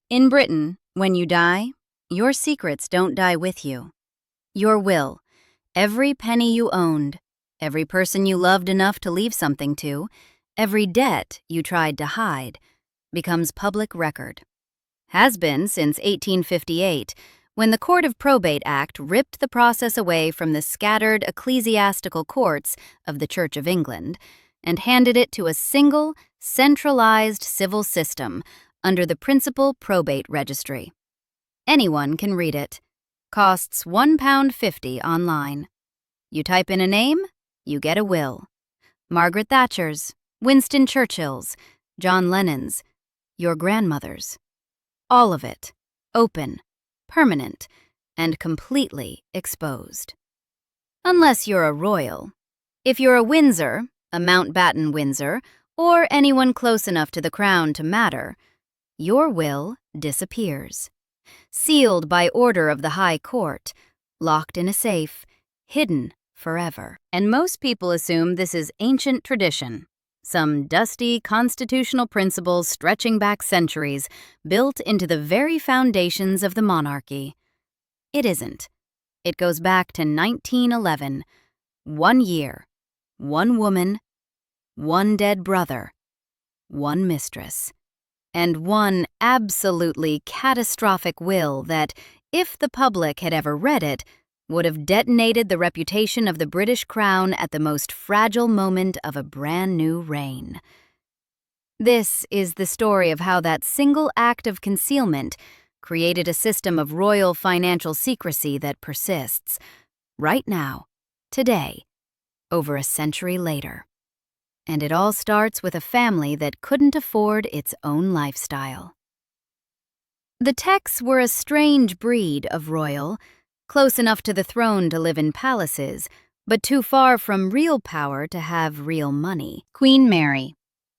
In Britain, when you die, your secrets don't die with you. Your will, every penny you owned, every person you loved enough to leave something to, every debt you tried to hide, becomes public record. Has been since 1858, when the Court of Probate Act ripped the process away from the scattered ecclesiastical courts of the Church of England and handed it to a single, centralized civil system under the Principal Probate Registry. Anyone can read it. Costs £1.50 online. You type in a name, you get a will. Margaret Thatcher's, Winston Churchill's, John Lennon's, your grandmother's. All of it, open, permanent, and completely exposed. Unless you're a royal. If you're a Windsor, a Mountbatten-Windsor, or anyone close enough to the crown to matter, your will disappears. Sealed by order of the High Court, locked in a safe, hidden forever. And most people assume this is ancient tradition, some dusty constitutional principles stretching back centuries, built into the very foundations of the monarchy. It isn't. It goes back to 1911, 1 year, one woman, one dead brother, one mistress, and one absolutely catastrophic will that, if the public had ever read it, would have detonated the reputation of the British Crown at the most fragile moment of a brand new reign. This is the story of how that single act of concealment created a system of royal financial secrecy that persists, right now, today, over a century later. And it all starts with a family that couldn't afford its own lifestyle. The Tecks were a strange breed of royal, close enough to the throne to live in palaces, but too far from real power to have real money. Queen Mary,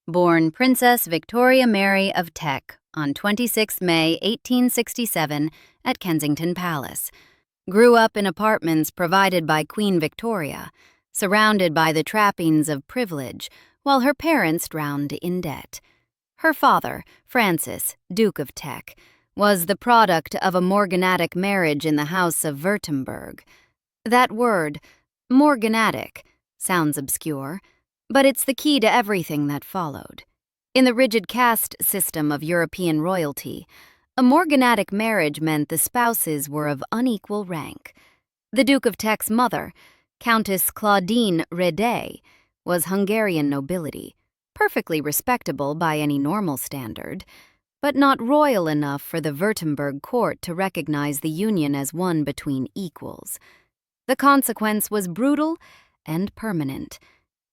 born Princess Victoria Mary of Teck on 26 May 1867 at Kensington Palace, grew up in apartments provided by Queen Victoria, surrounded by the trappings of privilege, while her parents drowned in debt. Her father, Francis, Duke of Teck, was the product of a morganatic marriage in the House of Württemberg. That word, morganatic, sounds obscure, but it's the key to everything that followed. In the rigid caste system of European royalty, a morganatic marriage meant the spouses were of unequal rank. The Duke of Teck's mother, Countess Claudine Rede, was Hungarian nobility, perfectly respectable by any normal standard, but not royal enough for the Württemberg court to recognize the union as one between equals. The consequence was brutal and permanent.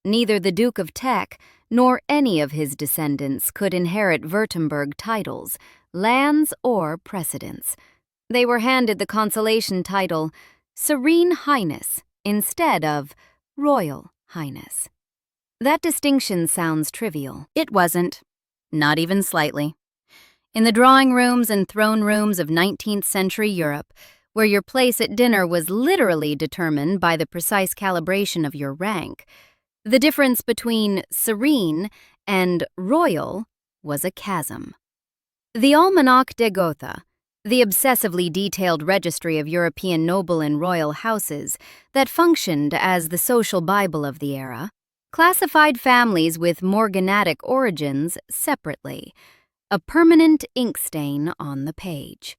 Neither the Duke of Teck nor any of his descendants could inherit Württemberg titles, lands, or precedence. They were handed the consolation title Serene Highness instead of Royal Highness. That distinction sounds trivial. It wasn't, not even slightly. In the drawing rooms and throne rooms of 19th century Europe, where your place at dinner was literally determined by the precise calibration of your rank, the difference between serene and royal was a chasm. The Almanach de Gotha, the obsessively detailed registry of European noble and royal houses that functioned as the social Bible of the era, classified families with morganatic origins separately, a permanent ink stain on the page.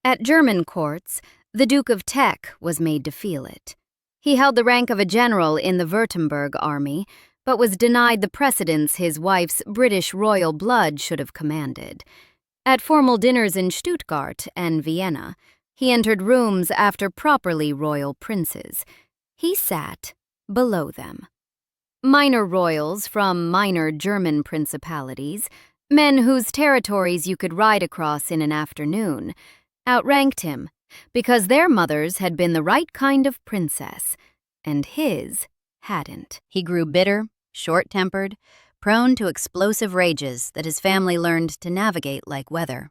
At German courts, the Duke of Teck was made to feel it. He held the rank of a general in the Württemberg army, but was denied the precedence his wife's British royal blood should have commanded. At formal dinners in Stuttgart and Vienna, he entered rooms after properly royal princes. He sat below them. Minor royals from minor German principalities, men whose territories you could ride across in an afternoon, outranked him because their mothers had been the right kind of princess, and his hadn't. He grew bitter, short-tempered, prone to explosive rages that his family learned to navigate like weather.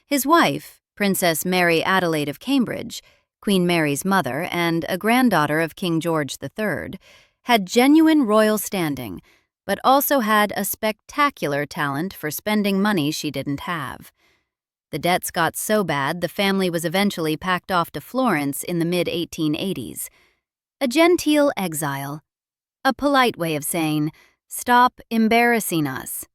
His wife, Princess Mary Adelaide of Cambridge, Queen Mary's mother and a granddaughter of King George III, had genuine royal standing, but also had a spectacular talent for spending money she didn't have. The debts got so bad the family was eventually packed off to Florence in the mid-1880s. A genteel exile. A polite way of saying, "Stop embarrassing us."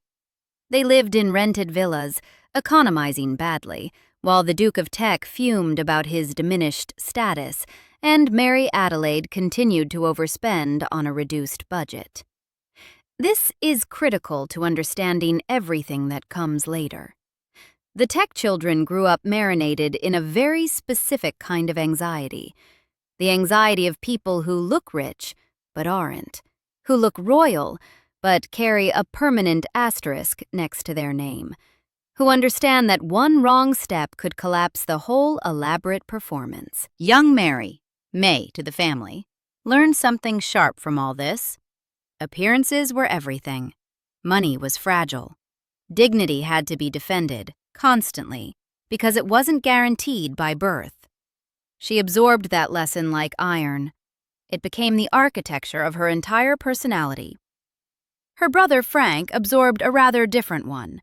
They lived in rented villas, economizing badly, while the Duke of Teck fumed about his diminished status, and Mary Adelaide continued to overspend on a reduced budget. This is critical to understanding everything that comes later. The Teck children grew up marinated in a very specific kind of anxiety. The anxiety of people who look rich, but aren't, who look royal, but carry a permanent asterisk next to their name, who understand that one wrong step could collapse the whole elaborate performance. Young Mary, May to the family, learned something sharp from all this. Appearances were everything. Money was fragile. Dignity had to be defended, constantly, because it wasn't guaranteed by birth. She absorbed that lesson like iron. It became the architecture of her entire personality. Her brother Frank absorbed a rather different one.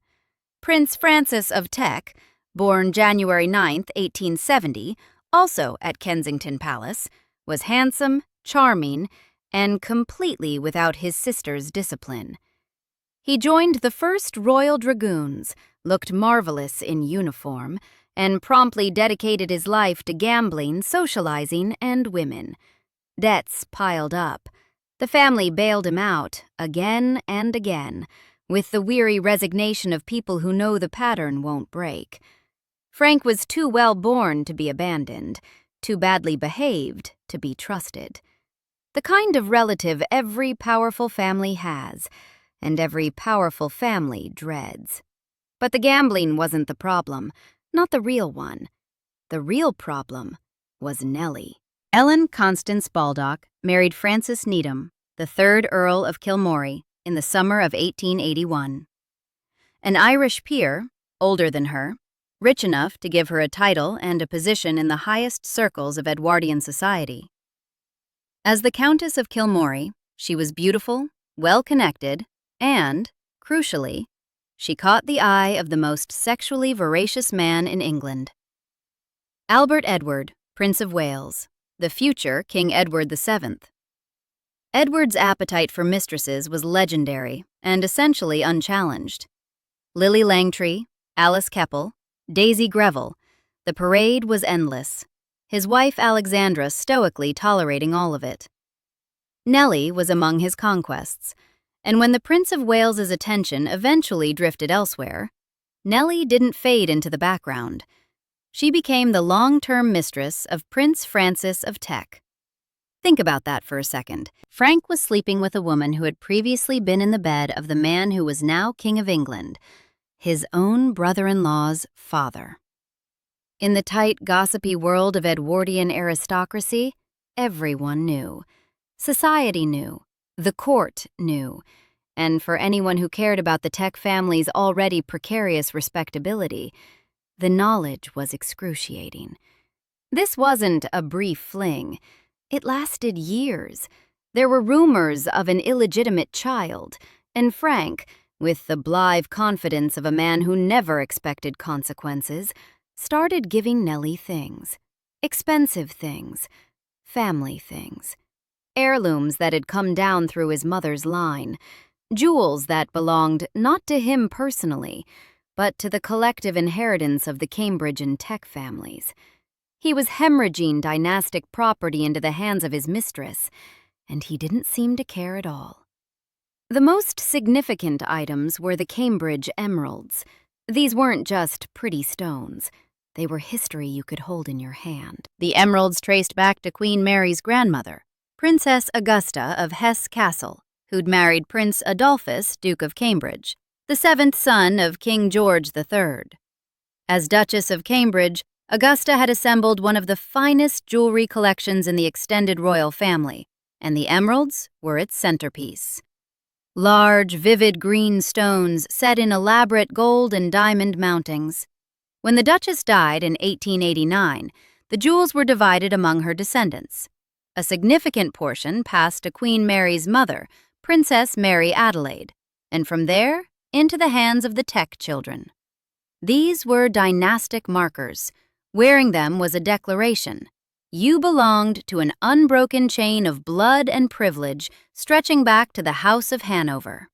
Prince Francis of Teck, born January 9, 1870, also at Kensington Palace, was handsome, charming, and completely without his sister's discipline. He joined the first Royal Dragoons, looked marvelous in uniform, and promptly dedicated his life to gambling, socializing, and women. Debts piled up. The family bailed him out, again and again, with the weary resignation of people who know the pattern won't break. Frank was too well born to be abandoned, too badly behaved to be trusted. The kind of relative every powerful family has, and every powerful family dreads. But the gambling wasn't the problem, not the real one. The real problem was Nellie. Ellen Constance Baldock married Francis Needham, the 3rd Earl of Kilmorey, in the summer of 1881. An Irish peer, older than her, rich enough to give her a title and a position in the highest circles of Edwardian society. As the Countess of Kilmorey, she was beautiful, well-connected, and, crucially, she caught the eye of the most sexually voracious man in England. Albert Edward, Prince of Wales, the future King Edward VII. Edward's appetite for mistresses was legendary and essentially unchallenged. Lily Langtry, Alice Keppel, Daisy Greville, the parade was endless, his wife Alexandra stoically tolerating all of it. Nellie was among his conquests, and when the Prince of Wales's attention eventually drifted elsewhere, Nellie didn't fade into the background. She became the long-term mistress of Prince Francis of Teck. Think about that for a second. Frank was sleeping with a woman who had previously been in the bed of the man who was now King of England, his own brother-in-law's father. In the tight, gossipy world of Edwardian aristocracy, everyone knew. Society knew. The court knew. And for anyone who cared about the Teck family's already precarious respectability, the knowledge was excruciating. This wasn't a brief fling. It lasted years. There were rumors of an illegitimate child, and Frank, with the blithe confidence of a man who never expected consequences, started giving Nellie things. Expensive things. Family things. Heirlooms that had come down through his mother's line. Jewels that belonged not to him personally, but to the collective inheritance of the Cambridge and Teck families. He was hemorrhaging dynastic property into the hands of his mistress, and he didn't seem to care at all. The most significant items were the Cambridge emeralds. These weren't just pretty stones. They were history you could hold in your hand. The emeralds traced back to Queen Mary's grandmother, Princess Augusta of Hesse Castle, who'd married Prince Adolphus, Duke of Cambridge, the 7th son of King George III. As Duchess of Cambridge, Augusta had assembled one of the finest jewelry collections in the extended royal family, and the emeralds were its centerpiece. Large, vivid green stones set in elaborate gold and diamond mountings. When the Duchess died in 1889, the jewels were divided among her descendants. A significant portion passed to Queen Mary's mother, Princess Mary Adelaide, and from there into the hands of the Teck children. These were dynastic markers. Wearing them was a declaration. You belonged to an unbroken chain of blood and privilege stretching back to the House of Hanover.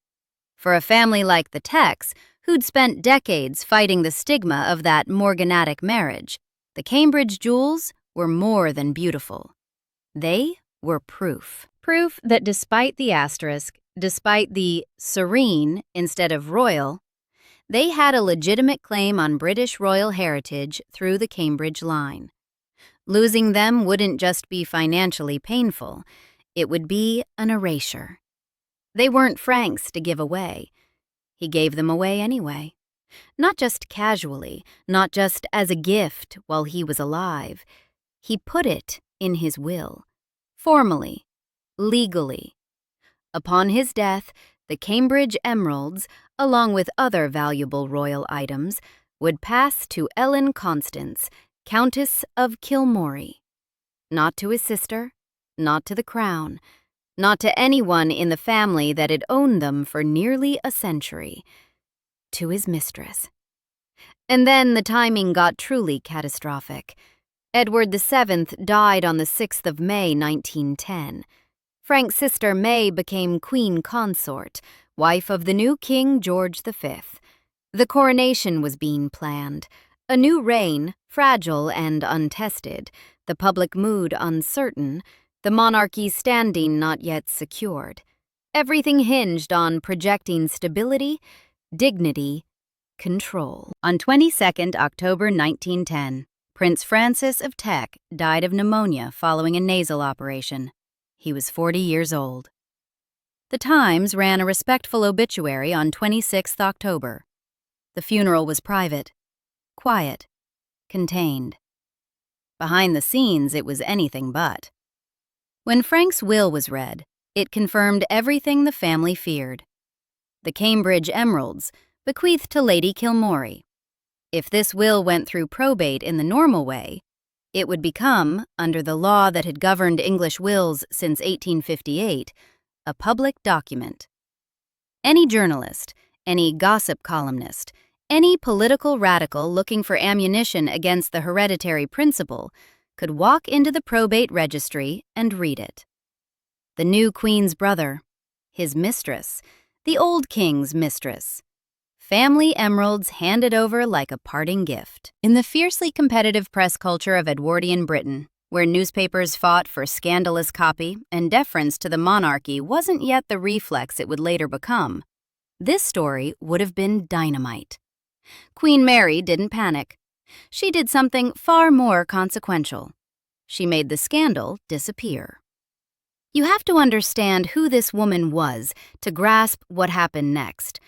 For a family like the Tecks, who'd spent decades fighting the stigma of that morganatic marriage, the Cambridge jewels were more than beautiful. They were proof. Proof that despite the asterisk, despite the serene instead of royal, they had a legitimate claim on British royal heritage through the Cambridge line. Losing them wouldn't just be financially painful, it would be an erasure. They weren't Frank's to give away. He gave them away anyway. Not just casually, not just as a gift while he was alive. He put it in his will, formally, legally. Upon his death, the Cambridge emeralds, along with other valuable royal items, would pass to Ellen Constance, Countess of Kilmorey. Not to his sister, not to the crown, not to anyone in the family that had owned them for nearly a century. To his mistress. And then the timing got truly catastrophic. Edward VII died on the 6th of May, 1910. Frank's sister May became queen consort, wife of the new King George V. The coronation was being planned. A new reign, fragile and untested, the public mood uncertain, the monarchy's standing not yet secured. Everything hinged on projecting stability, dignity, control. On 22nd October 1910, Prince Francis of Teck died of pneumonia following a nasal operation. He was 40 years old. The Times ran a respectful obituary on 26th October. The funeral was private, quiet, contained. Behind the scenes, it was anything but. When Frank's will was read, it confirmed everything the family feared. The Cambridge emeralds, bequeathed to Lady Kilmorey. If this will went through probate in the normal way, it would become, under the law that had governed English wills since 1858, a public document. Any journalist, any gossip columnist, any political radical looking for ammunition against the hereditary principle could walk into the probate registry and read it. The new queen's brother, his mistress, the old king's mistress. Family emeralds handed over like a parting gift. In the fiercely competitive press culture of Edwardian Britain, where newspapers fought for scandalous copy and deference to the monarchy wasn't yet the reflex it would later become, this story would have been dynamite. Queen Mary didn't panic. She did something far more consequential. She made the scandal disappear. You have to understand who this woman was to grasp what happened next.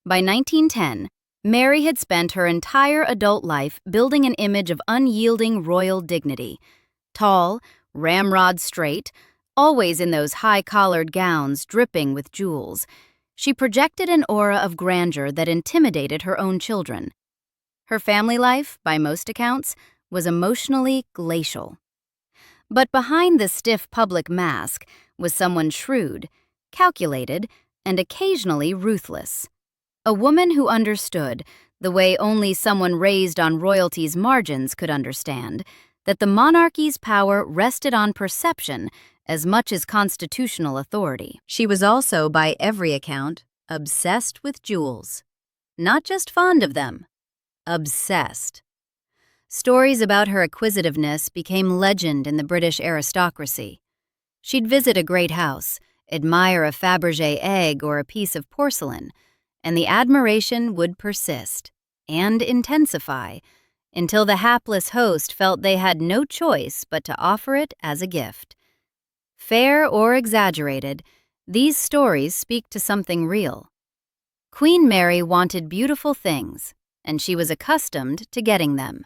By 1910, Mary had spent her entire adult life building an image of unyielding royal dignity. Tall, ramrod straight, always in those high-collared gowns dripping with jewels. She projected an aura of grandeur that intimidated her own children. Her family life, by most accounts, was emotionally glacial. But behind the stiff public mask was someone shrewd, calculated, and occasionally ruthless. A woman who understood, the way only someone raised on royalty's margins could understand, that the monarchy's power rested on perception as much as constitutional authority. She was also, by every account, obsessed with jewels. Not just fond of them, obsessed. Stories about her acquisitiveness became legend in the British aristocracy. She'd visit a great house, admire a Fabergé egg or a piece of porcelain, and the admiration would persist and intensify until the hapless host felt they had no choice but to offer it as a gift. Fair or exaggerated, these stories speak to something real. Queen Mary wanted beautiful things, and she was accustomed to getting them.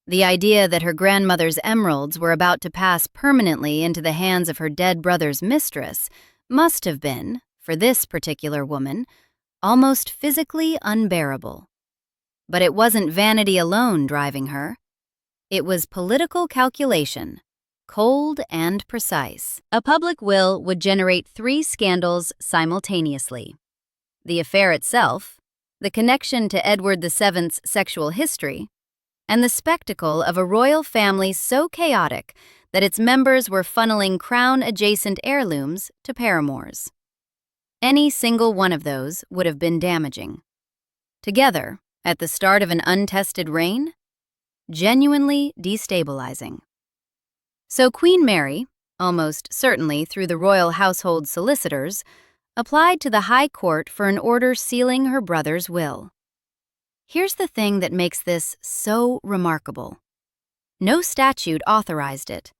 The idea that her grandmother's emeralds were about to pass permanently into the hands of her dead brother's mistress must have been, for this particular woman, almost physically unbearable. But it wasn't vanity alone driving her. It was political calculation, cold and precise. A public will would generate 3 scandals simultaneously. The affair itself, the connection to Edward VII's sexual history, and the spectacle of a royal family so chaotic that its members were funneling crown-adjacent heirlooms to paramours. Any single one of those would have been damaging. Together, at the start of an untested reign, genuinely destabilizing. So Queen Mary, almost certainly through the royal household solicitors, applied to the High Court for an order sealing her brother's will. Here's the thing that makes this so remarkable. No statute authorized it.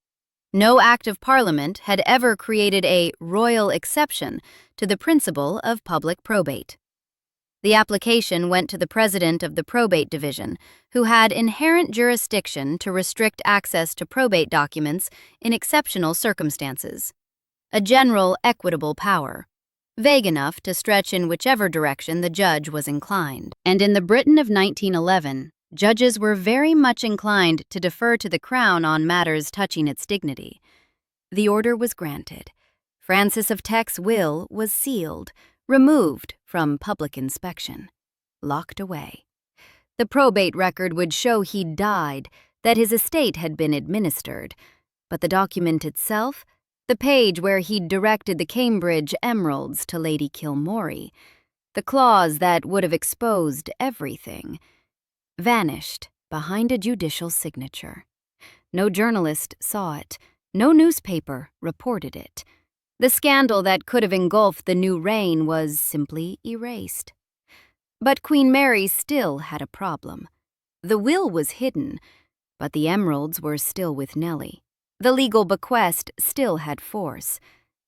No act of Parliament had ever created a royal exception to the principle of public probate. The application went to the president of the probate division, who had inherent jurisdiction to restrict access to probate documents in exceptional circumstances. A general, equitable power, vague enough to stretch in whichever direction the judge was inclined. And in the Britain of 1911, judges were very much inclined to defer to the Crown on matters touching its dignity. The order was granted. Francis of Teck's will was sealed, removed from public inspection, locked away. The probate record would show he'd died, that his estate had been administered, but the document itself, the page where he'd directed the Cambridge emeralds to Lady Kilmorey, the clause that would have exposed everything, vanished behind a judicial signature. No journalist saw it. No newspaper reported it. The scandal that could have engulfed the new reign was simply erased. But Queen Mary still had a problem. The will was hidden, but the emeralds were still with Nellie. The legal bequest still had force,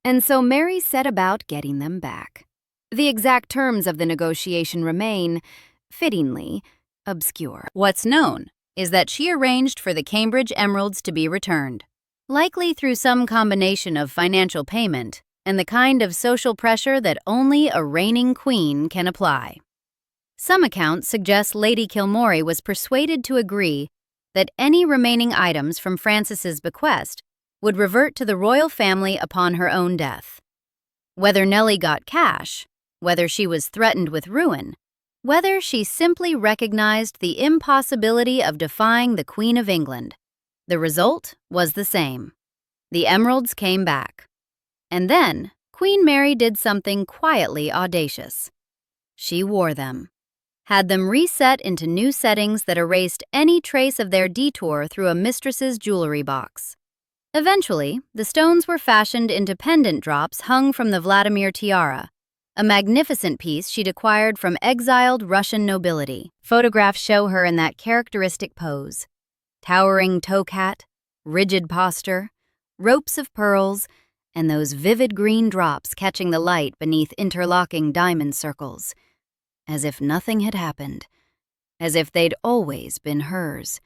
and so Mary set about getting them back. The exact terms of the negotiation remain, fittingly, obscure. What's known is that she arranged for the Cambridge emeralds to be returned, likely through some combination of financial payment and the kind of social pressure that only a reigning queen can apply. Some accounts suggest Lady Kilmorey was persuaded to agree that any remaining items from Francis's bequest would revert to the royal family upon her own death. Whether Nellie got cash, whether she was threatened with ruin, whether she simply recognized the impossibility of defying the Queen of England, the result was the same. The emeralds came back. And then Queen Mary did something quietly audacious. She wore them. Had them reset into new settings that erased any trace of their detour through a mistress's jewelry box. Eventually, the stones were fashioned into pendant drops hung from the Vladimir tiara, a magnificent piece she'd acquired from exiled Russian nobility. Photographs show her in that characteristic pose. Towering toe hat, rigid posture, ropes of pearls, and those vivid green drops catching the light beneath interlocking diamond circles. As if nothing had happened, as if they'd always been hers.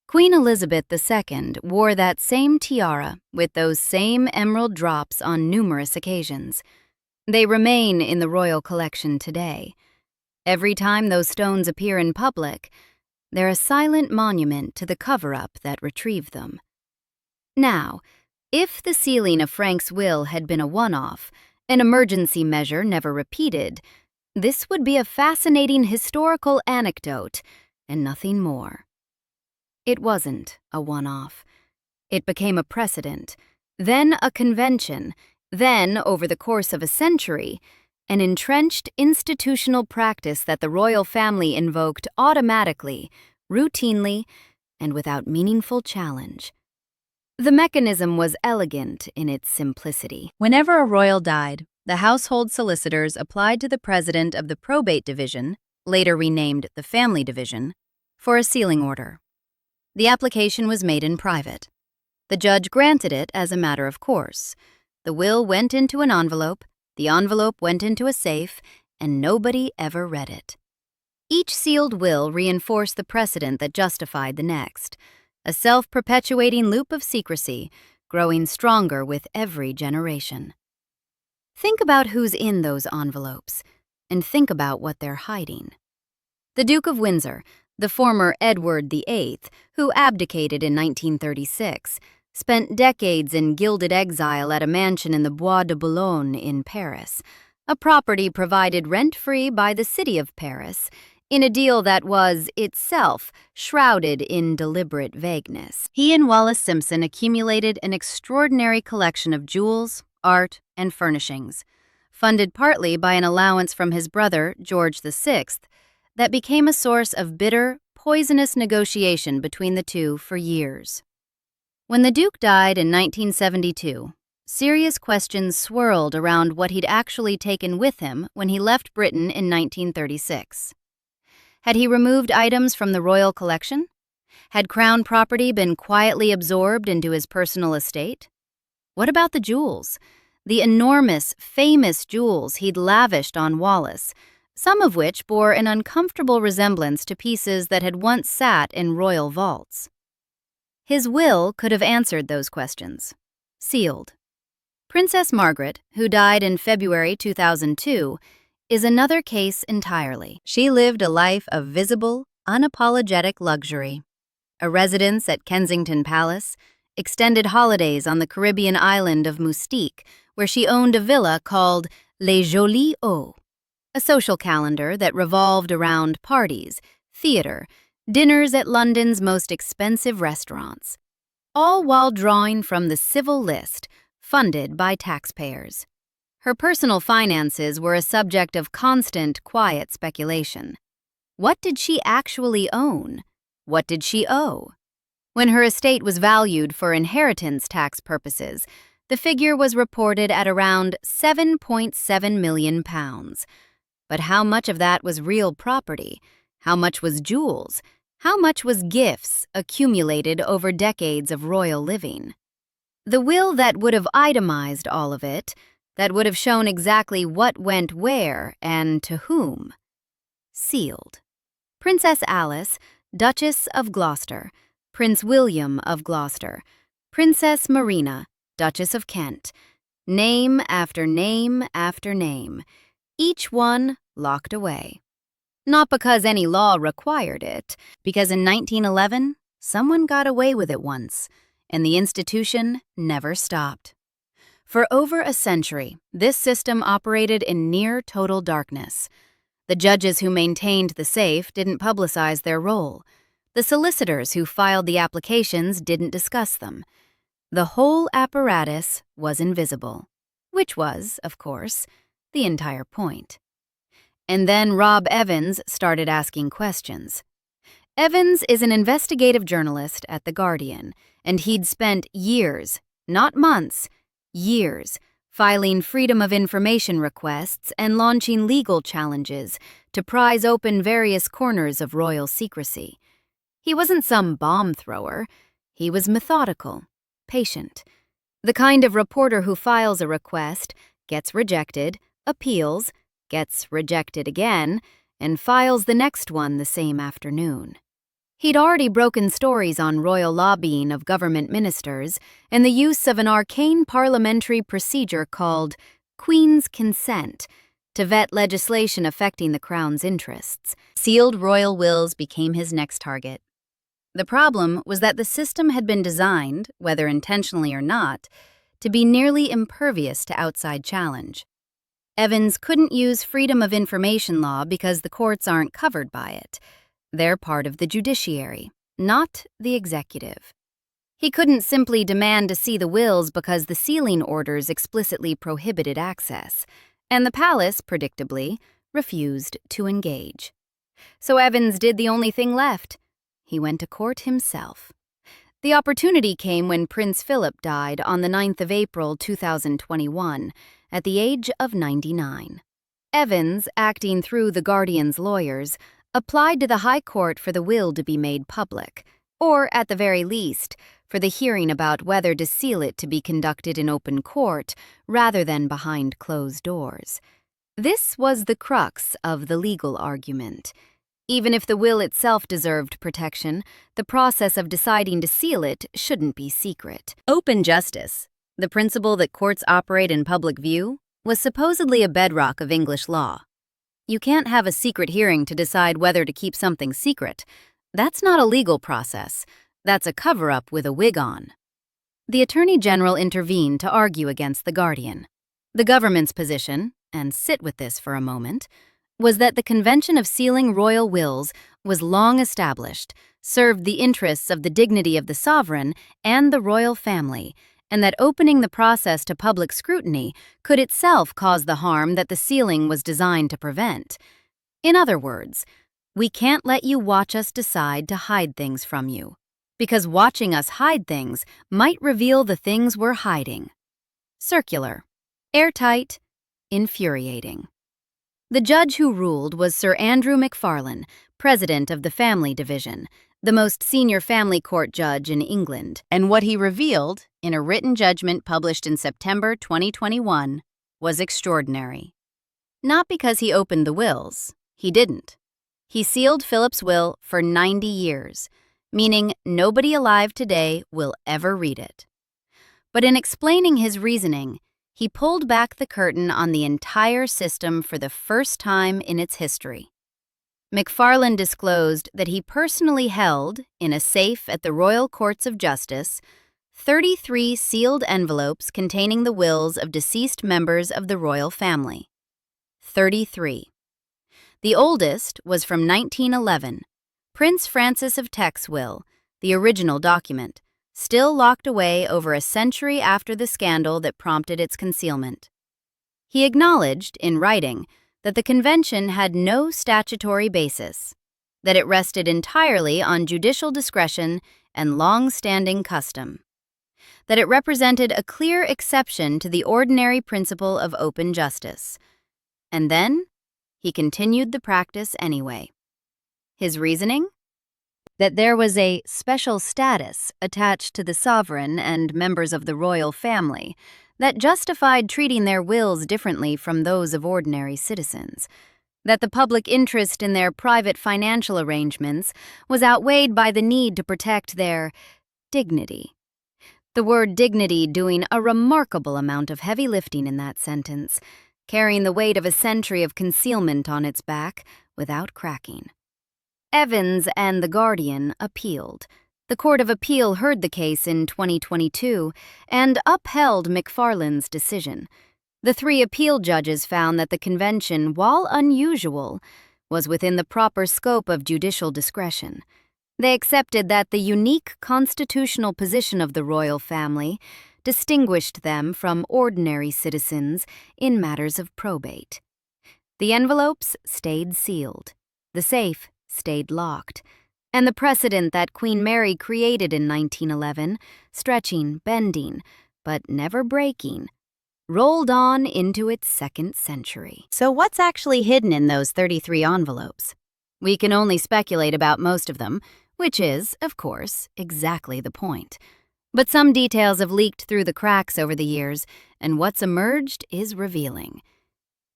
Queen Elizabeth II wore that same tiara with those same emerald drops on numerous occasions. They remain in the royal collection today. Every time those stones appear in public, they're a silent monument to the cover-up that retrieved them. Now, if the sealing of Frank's will had been a one-off, an emergency measure never repeated, this would be a fascinating historical anecdote and nothing more. It wasn't a one-off. It became a precedent, then a convention, then, over the course of a century, an entrenched institutional practice that the royal family invoked automatically, routinely, and without meaningful challenge. The mechanism was elegant in its simplicity. Whenever a royal died, the household solicitors applied to the president of the probate division, later renamed the family division, for a sealing order. The application was made in private. The judge granted it as a matter of course. The will went into an envelope, the envelope went into a safe, and nobody ever read it. Each sealed will reinforced the precedent that justified the next, a self-perpetuating loop of secrecy, growing stronger with every generation. Think about who's in those envelopes, and think about what they're hiding. The Duke of Windsor, the former Edward VIII, who abdicated in 1936, spent decades in gilded exile at a mansion in the Bois de Boulogne in Paris, a property provided rent-free by the city of Paris, in a deal that was, itself, shrouded in deliberate vagueness. He and Wallace Simpson accumulated an extraordinary collection of jewels, art, and furnishings, funded partly by an allowance from his brother, George VI, that became a source of bitter, poisonous negotiation between the two for years. When the Duke died in 1972, serious questions swirled around what he'd actually taken with him when he left Britain in 1936. Had he removed items from the royal collection? Had crown property been quietly absorbed into his personal estate? What about the jewels? The enormous, famous jewels he'd lavished on Wallace, some of which bore an uncomfortable resemblance to pieces that had once sat in royal vaults. His will could have answered those questions. Sealed. Princess Margaret, who died in February 2002, is another case entirely. She lived a life of visible, unapologetic luxury. A residence at Kensington Palace, extended holidays on the Caribbean island of Moustique, where she owned a villa called Les Jolies Eaux, a social calendar that revolved around parties, theater, dinners at London's most expensive restaurants, all while drawing from the civil list, funded by taxpayers. Her personal finances were a subject of constant, quiet speculation. What did she actually own? What did she owe? When her estate was valued for inheritance tax purposes, the figure was reported at around £7.7 million. But how much of that was real property? How much was jewels? How much was gifts accumulated over decades of royal living? The will that would have itemized all of it, that would have shown exactly what went where and to whom. Sealed. Princess Alice, Duchess of Gloucester, Prince William of Gloucester, Princess Marina, Duchess of Kent, name after name after name, each one locked away. Not because any law required it, because in 1911, someone got away with it once, and the institution never stopped. For over a century, this system operated in near total darkness. The judges who maintained the safe didn't publicize their role. The solicitors who filed the applications didn't discuss them. The whole apparatus was invisible, which was, of course, the entire point. And then Rob Evans started asking questions. Evans is an investigative journalist at The Guardian, and he'd spent years, not months, years, filing Freedom of Information requests and launching legal challenges to prise open various corners of royal secrecy. He wasn't some bomb thrower. He was methodical, patient. The kind of reporter who files a request, gets rejected, appeals, gets rejected again, and files the next one the same afternoon. He'd already broken stories on royal lobbying of government ministers and the use of an arcane parliamentary procedure called Queen's Consent to vet legislation affecting the Crown's interests. Sealed royal wills became his next target. The problem was that the system had been designed, whether intentionally or not, to be nearly impervious to outside challenge. Evans couldn't use Freedom of Information law because the courts aren't covered by it. They're part of the judiciary, not the executive. He couldn't simply demand to see the wills because the sealing orders explicitly prohibited access, and the palace, predictably, refused to engage. So Evans did the only thing left. He went to court himself. The opportunity came when Prince Philip died on the 9th of April 2021, at the age of 99. Evans, acting through the Guardian's lawyers, applied to the High Court for the will to be made public, or, at the very least, for the hearing about whether to seal it to be conducted in open court rather than behind closed doors. This was the crux of the legal argument. Even if the will itself deserved protection, the process of deciding to seal it shouldn't be secret. Open justice, the principle that courts operate in public view, was supposedly a bedrock of English law. You can't have a secret hearing to decide whether to keep something secret. That's not a legal process. That's a cover-up with a wig on. The Attorney General intervened to argue against the Guardian. The government's position, and sit with this for a moment, was that the convention of sealing royal wills was long established, served the interests of the dignity of the sovereign and the royal family, and that opening the process to public scrutiny could itself cause the harm that the sealing was designed to prevent. In other words, we can't let you watch us decide to hide things from you, because watching us hide things might reveal the things we're hiding. Circular, airtight, infuriating. The judge who ruled was Sir Andrew Macfarlane, president of the Family Division, the most senior family court judge in England, and what he revealed, in a written judgment published in September 2021, was extraordinary. Not because he opened the wills. He didn't. He sealed Philip's will for 90 years, meaning nobody alive today will ever read it. But in explaining his reasoning, he pulled back the curtain on the entire system for the first time in its history. Macfarlane disclosed that he personally held, in a safe at the Royal Courts of Justice, 33 sealed envelopes containing the wills of deceased members of the royal family. 33. The oldest was from 1911, Prince Francis of Teck's will, the original document, still locked away over a century after the scandal that prompted its concealment. He acknowledged, in writing, that the convention had no statutory basis, that it rested entirely on judicial discretion and long-standing custom, that it represented a clear exception to the ordinary principle of open justice. And then, he continued the practice anyway. His reasoning? That there was a special status attached to the sovereign and members of the royal family that justified treating their wills differently from those of ordinary citizens, that the public interest in their private financial arrangements was outweighed by the need to protect their dignity. The word dignity doing a remarkable amount of heavy lifting in that sentence, carrying the weight of a century of concealment on its back without cracking. Evans and The Guardian appealed. The Court of Appeal heard the case in 2022 and upheld Macfarlane's decision. The 3 appeal judges found that the convention, while unusual, was within the proper scope of judicial discretion. They accepted that the unique constitutional position of the royal family distinguished them from ordinary citizens in matters of probate. The envelopes stayed sealed. The safe stayed locked, and the precedent that Queen Mary created in 1911, stretching, bending, but never breaking, rolled on into its 2nd century. So what's actually hidden in those 33 envelopes? We can only speculate about most of them, which is, of course, exactly the point. But some details have leaked through the cracks over the years, and what's emerged is revealing.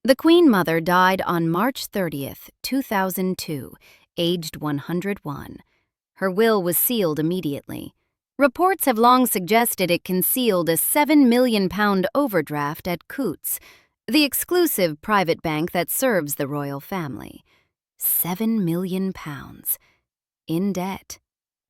The Queen Mother died on March 30th, 2002, aged 101. Her will was sealed immediately. Reports have long suggested it concealed a £7 million overdraft at Coutts, the exclusive private bank that serves the royal family. £7 million. In debt.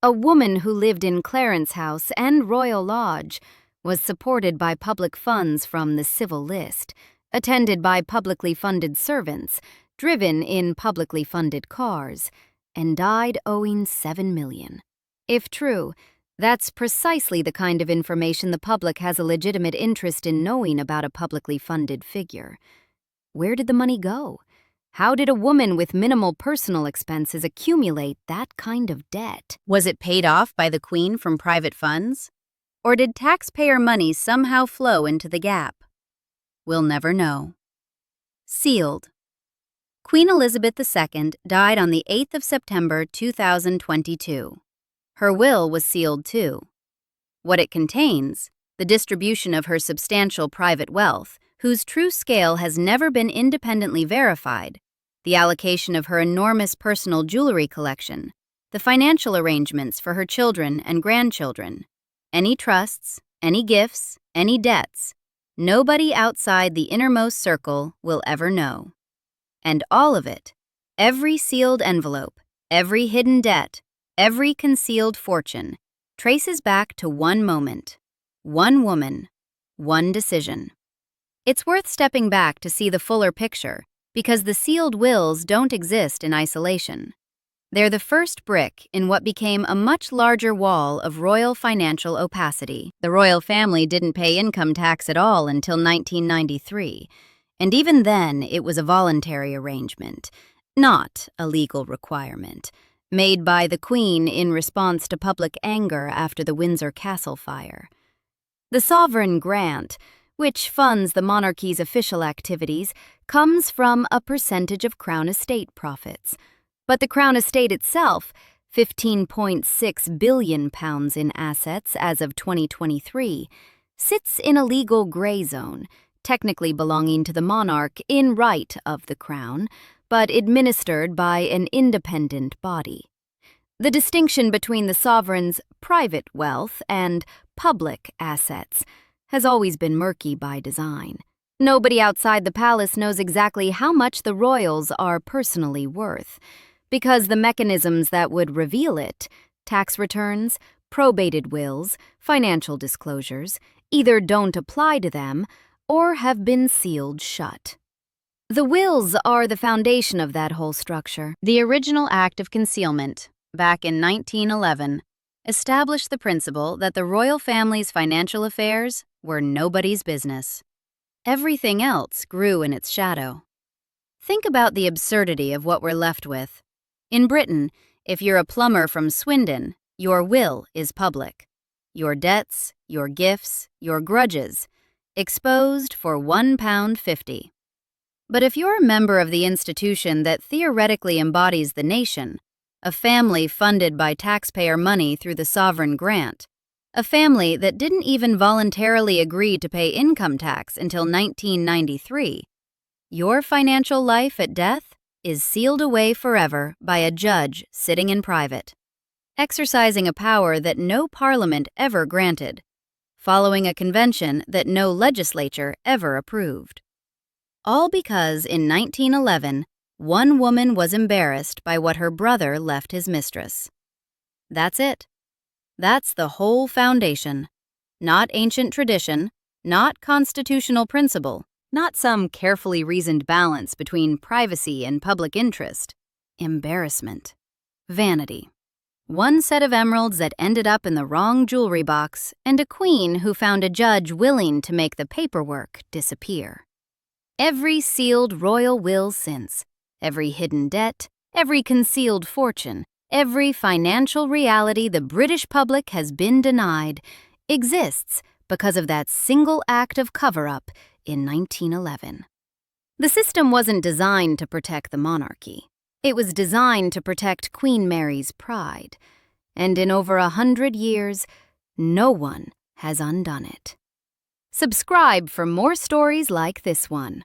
A woman who lived in Clarence House and Royal Lodge, was supported by public funds from the civil list, attended by publicly funded servants, driven in publicly funded cars, and died owing $7 million. If true, that's precisely the kind of information the public has a legitimate interest in knowing about a publicly funded figure. Where did the money go? How did a woman with minimal personal expenses accumulate that kind of debt? Was it paid off by the Queen from private funds? Or did taxpayer money somehow flow into the gap? We'll never know. Sealed. Queen Elizabeth II died on the 8th of September 2022. Her will was sealed too. What it contains, the distribution of her substantial private wealth, whose true scale has never been independently verified, the allocation of her enormous personal jewelry collection, the financial arrangements for her children and grandchildren, any trusts, any gifts, any debts, nobody outside the innermost circle will ever know. And all of it, every sealed envelope, every hidden debt, every concealed fortune, traces back to one moment, one woman, one decision. It's worth stepping back to see the fuller picture, because the sealed wills don't exist in isolation. They're the first brick in what became a much larger wall of royal financial opacity. The royal family didn't pay income tax at all until 1993, and even then it was a voluntary arrangement, not a legal requirement, made by the Queen in response to public anger after the Windsor Castle fire. The sovereign grant, which funds the monarchy's official activities, comes from a percentage of Crown estate profits. But the Crown estate itself, £15.6 billion in assets as of 2023, sits in a legal gray zone, technically belonging to the monarch in right of the Crown, but administered by an independent body. The distinction between the sovereign's private wealth and public assets has always been murky by design. Nobody outside the palace knows exactly how much the royals are personally worth, because the mechanisms that would reveal it, tax returns, probated wills, financial disclosures, either don't apply to them or have been sealed shut. The wills are the foundation of that whole structure. The original Act of Concealment, back in 1911, established the principle that the royal family's financial affairs were nobody's business. Everything else grew in its shadow. Think about the absurdity of what we're left with. In Britain, if you're a plumber from Swindon, your will is public. Your debts, your gifts, your grudges, exposed for £1.50. But if you're a member of the institution that theoretically embodies the nation, a family funded by taxpayer money through the sovereign grant, a family that didn't even voluntarily agree to pay income tax until 1993, your financial life at death is sealed away forever by a judge sitting in private, exercising a power that no parliament ever granted, following a convention that no legislature ever approved. All because in 1911, one woman was embarrassed by what her brother left his mistress. That's it. That's the whole foundation. Not ancient tradition, not constitutional principle, not some carefully reasoned balance between privacy and public interest. Embarrassment. Vanity. One set of emeralds that ended up in the wrong jewelry box, and a queen who found a judge willing to make the paperwork disappear. Every sealed royal will since, every hidden debt, every concealed fortune, every financial reality the British public has been denied, exists because of that single act of cover-up in 1911. The system wasn't designed to protect the monarchy. It was designed to protect Queen Mary's pride. And in over 100 years, no one has undone it. Subscribe for more stories like this one.